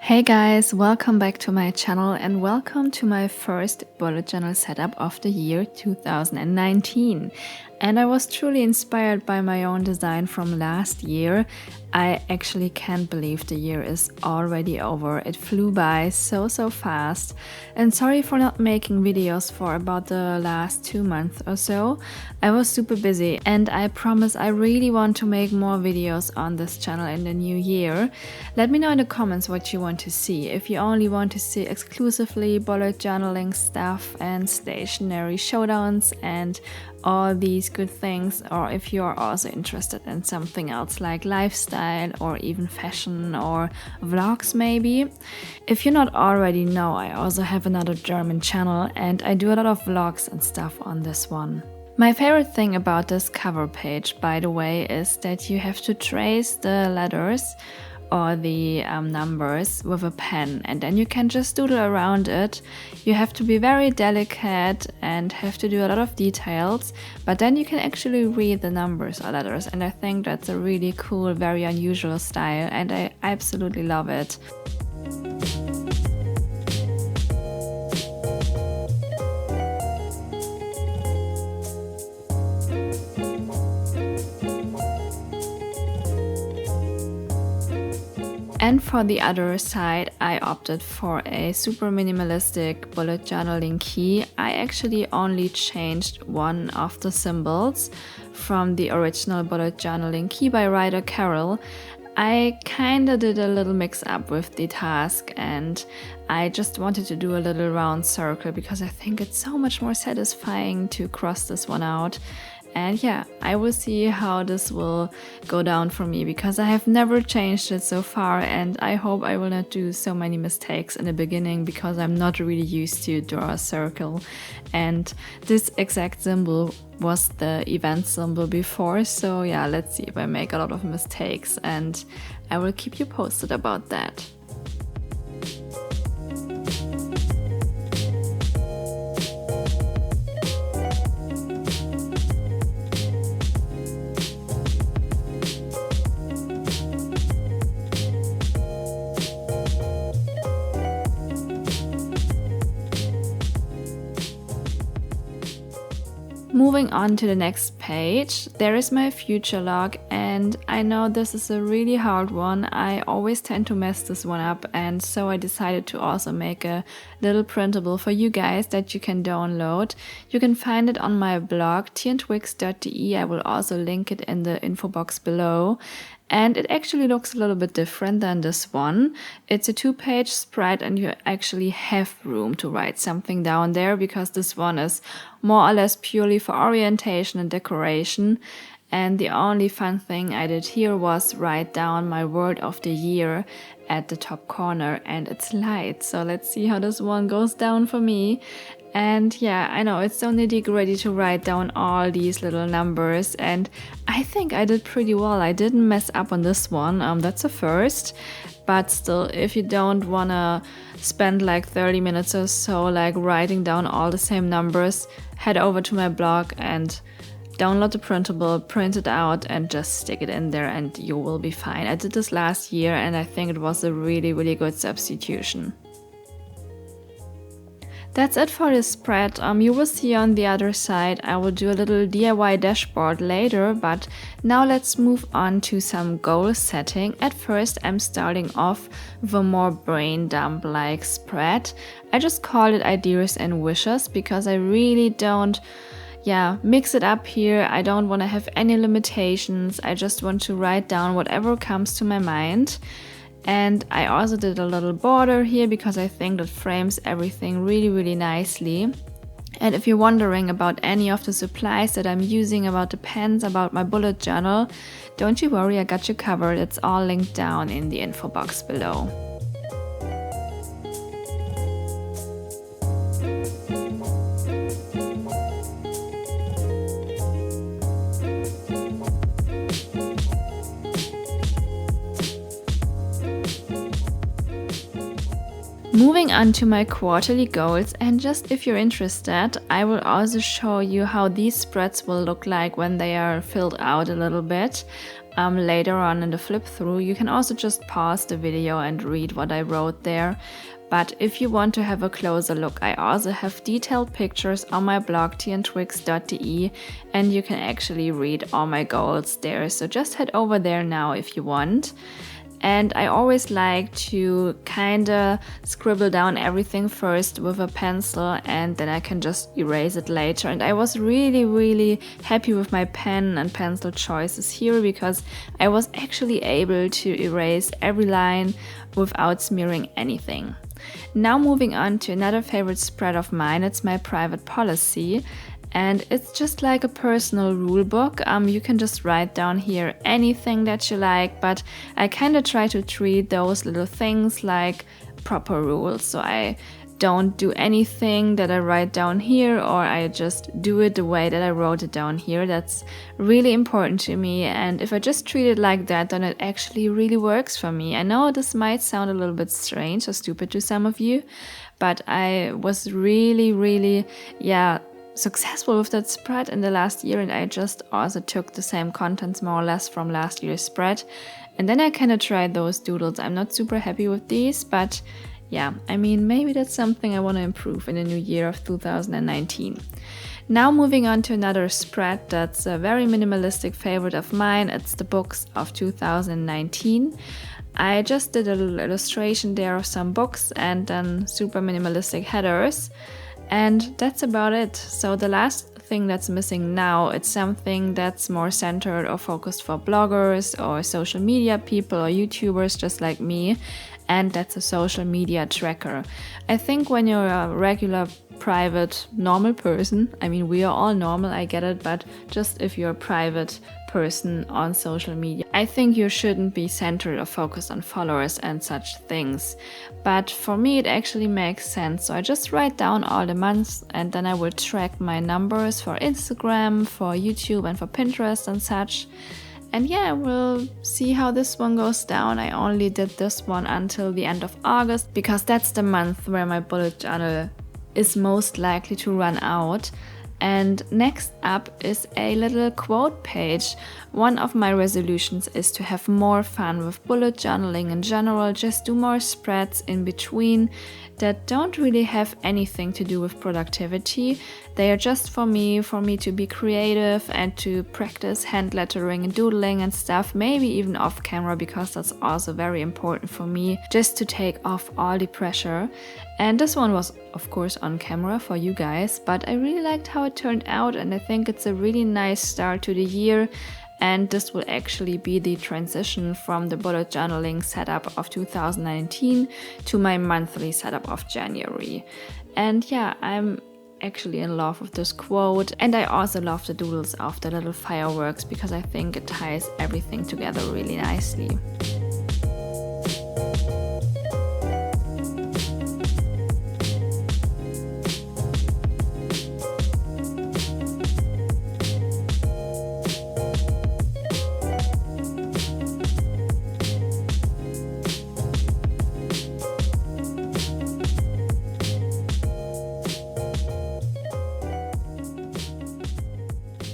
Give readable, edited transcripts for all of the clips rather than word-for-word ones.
Hey guys, welcome back to my channel and welcome to my first bullet journal setup of the year 2019. And I was truly inspired by my own design from last year. I actually can't believe the year is already over. It flew by so fast. And sorry for not making videos for about the last 2 months or so. I was super busy and I promise I really want to make more videos on this channel in the new year. Let me know in the comments what you want to see. If you only want to see exclusively bullet journaling stuff and stationery showdowns and all these good things, or if you are also interested in something else like lifestyle or even fashion or vlogs maybe. If you not already know, I also have another German channel and I do a lot of vlogs and stuff on this one. My favorite thing about this cover page, by the way, is that you have to trace the letters or the numbers with a pen, and then you can just doodle around it. You have to be very delicate and have to do a lot of details, but then you can actually read the numbers or letters, and I think that's a really cool, very unusual style, and I absolutely love it. And for the other side, I opted for a super minimalistic bullet journaling key. I actually only changed one of the symbols from the original bullet journaling key by writer Carol. I kinda did a little mix up with the task and I just wanted to do a little round circle because I think it's so much more satisfying to cross this one out. And yeah, I will see how this will go down for me because I have never changed it so far, and I hope I will not do so many mistakes in the beginning because I'm not really used to draw a circle. And this exact symbol was the event symbol before, so yeah, let's see if I make a lot of mistakes, and I will keep you posted about that. Moving on to the next page, there is my future log, and I know this is a really hard one. I always tend to mess this one up, and so I decided to also make a little printable for you guys that you can download. You can find it on my blog teaandtwigs.de. I will also link it in the info box below. And it actually looks a little bit different than this one. It's a 2-page spread and you actually have room to write something down there because this one is more or less purely for orientation and decoration. And the only fun thing I did here was write down my word of the year at the top corner, and it's light. So let's see how this one goes down for me. And yeah, I know it's so nitty-gritty to write down all these little numbers, and I think I did pretty well. I didn't mess up on this one, that's a first. But still, if you don't wanna spend like 30 minutes or so like writing down all the same numbers, head over to my blog and download the printable, print it out and just stick it in there and you will be fine. I did this last year and I think it was a really good substitution. That's it for this spread. You will see on the other side I will do a little DIY dashboard later, but now let's move on to some goal setting. At first I'm starting off with a more brain dump like spread. I just called it ideas and wishes because I really don't mix it up here. I don't want to have any limitations. I just want to write down whatever comes to my mind. And I also did a little border here because I think that frames everything really nicely. And if you're wondering about any of the supplies that I'm using, about the pens, about my bullet journal, don't you worry, I got you covered. It's all linked down in the info box below. Moving on to my quarterly goals, and just if you're interested, I will also show you how these spreads will look like when they are filled out a little bit. later on in the flip through. You can also just pause the video and read what I wrote there. But if you want to have a closer look, I also have detailed pictures on my blog teaandtwigs.de, and you can actually read all my goals there. So just head over there now if you want. And I always like to kinda scribble down everything first with a pencil, and then I can just erase it later. And I was really happy with my pen and pencil choices here, because I was actually able to erase every line without smearing anything. Now moving on to another favorite spread of mine, it's my private policy. And it's just like a personal rule book. You can just write down here anything that you like, but I kind of try to treat those little things like proper rules. So I don't do anything that I write down here, or I just do it the way that I wrote it down here. That's really important to me, and if I just treat it like that, then it actually really works for me. I know this might sound a little bit strange or stupid to some of you, but I was really successful with that spread in the last year, and I just also took the same contents more or less from last year's spread, and then I kind of tried those doodles. I'm not super happy with these, but yeah, I mean, maybe that's something I want to improve in the new year of 2019. Now moving on to another spread that's a very minimalistic favorite of mine. It's the books of 2019. I just did a little illustration there of some books and then super minimalistic headers. And that's about it. So the last thing that's missing now, it's something that's more centered or focused for bloggers or social media people or YouTubers just like me, and that's a social media tracker. I think when you're a regular, private, normal person, I mean, we are all normal, I get it, but just if you're a private person on social media, I think you shouldn't be centered or focused on followers and such things. But for me, it actually makes sense. So I just write down all the months, and then I will track my numbers for Instagram, for YouTube, and for Pinterest and such. And yeah, we'll see how this one goes down. I only did this one until the end of August, because that's the month where my bullet journal is most likely to run out. And next up is a little quote page. One of my resolutions is to have more fun with bullet journaling in general, just do more spreads in between that don't really have anything to do with productivity. They are just for me to be creative and to practice hand lettering and doodling and stuff, maybe even off camera, because that's also very important for me, just to take off all the pressure. And this one was of course on camera for you guys, but I really liked how it turned out, and I think it's a really nice start to the year. And this will actually be the transition from the bullet journaling setup of 2019 to my monthly setup of January. And yeah, I'm actually in love with this quote, and I also love the doodles of the little fireworks, because I think it ties everything together really nicely.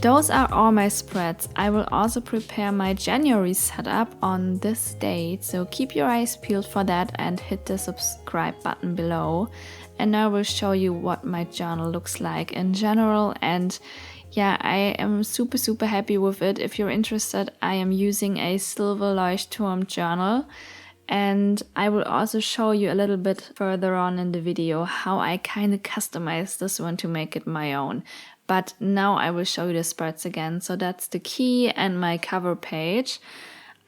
Those are all my spreads. I will also prepare my January setup on this date, so keep your eyes peeled for that and hit the subscribe button below. And now I will show you what my journal looks like in general, and yeah, I am super happy with it. If you're interested, I am using a silver leuchtturm journal, and I will also show you a little bit further on in the video how I kind of customized this one to make it my own. But now I will show you the spreads again. So that's the key and my cover page.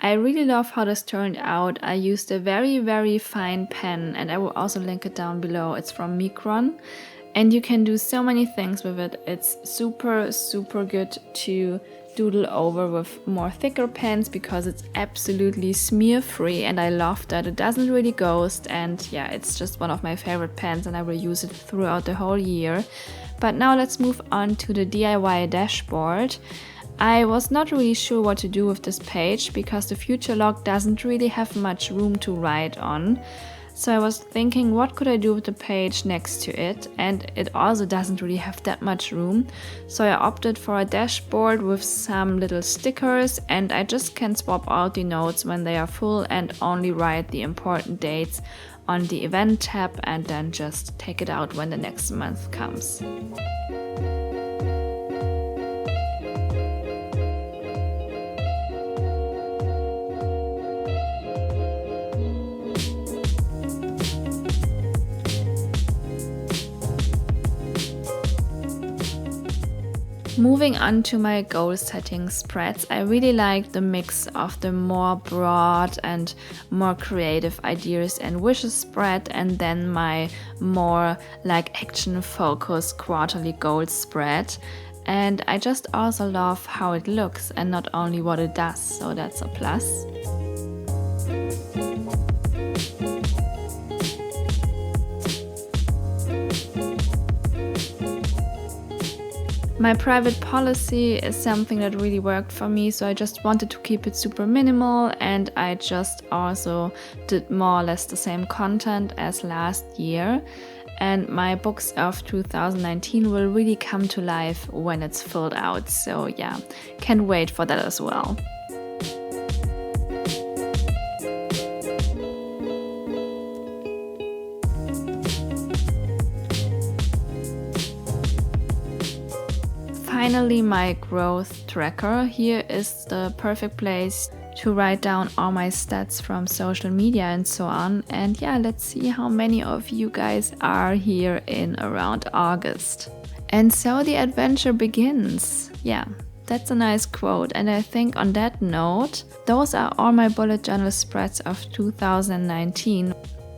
I really love how this turned out. I used a very fine pen, and I will also link it down below. It's from Micron, and you can do so many things with it. It's super good to doodle over with more thicker pens, because it's absolutely smear free, and I love that it doesn't really ghost. And yeah, it's just one of my favorite pens, and I will use it throughout the whole year. But now let's move on to the DIY dashboard. I was not really sure what to do with this page, because the future log doesn't really have much room to write on. So I was thinking, what could I do with the page next to it? And it also doesn't really have that much room. So I opted for a dashboard with some little stickers, and I just can swap out the notes when they are full and only write the important dates on the event tab and then just take it out when the next month comes. Moving on to my goal setting spreads, I really like the mix of the more broad and more creative ideas and wishes spread, and then my more like action focused quarterly goals spread. And I just also love how it looks and not only what it does, so that's a plus. My private policy is something that really worked for me, so I just wanted to keep it super minimal, and I just also did more or less the same content as last year. And my books of 2019 will really come to life when it's filled out, so yeah, can't wait for that as well. Finally, my growth tracker. Here is the perfect place to write down all my stats from social media and so on. And yeah, let's see how many of you guys are here in around August. And so the adventure begins. Yeah, that's a nice quote. And I think on that note, those are all my bullet journal spreads of 2019.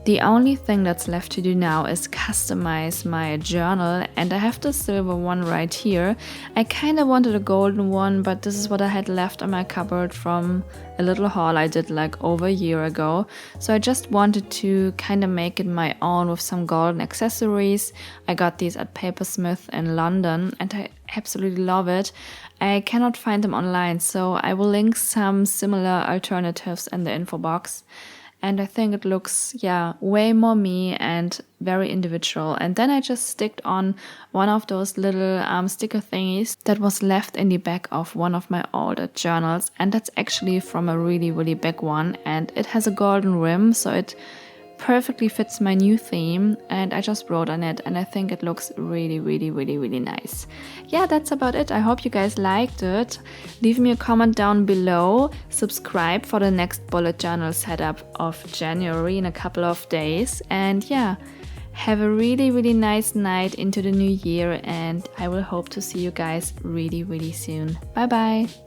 The only thing that's left to do now is customize my journal, and I have the silver one right here. I kind of wanted a golden one, but this is what I had left on my cupboard from a little haul I did like over a year ago. So I just wanted to kind of make it my own with some golden accessories. I got these at Papersmith in London and I absolutely love it. I cannot find them online, so I will link some similar alternatives in the info box. And I think it looks, yeah, way more me and very individual. And then I just sticked on one of those little sticker thingies that was left in the back of one of my older journals. And that's actually from a really, really big one. And it has a golden rim, so it perfectly fits my new theme, and I just wrote on it, and I think it looks really, really, really, really nice. Yeah, that's about it. I hope you guys liked it. Leave me a comment down below. Subscribe for the next bullet journal setup of January in a couple of days. And yeah, have a really, really nice night into the new year, and I will hope to see you guys really, really soon. Bye bye.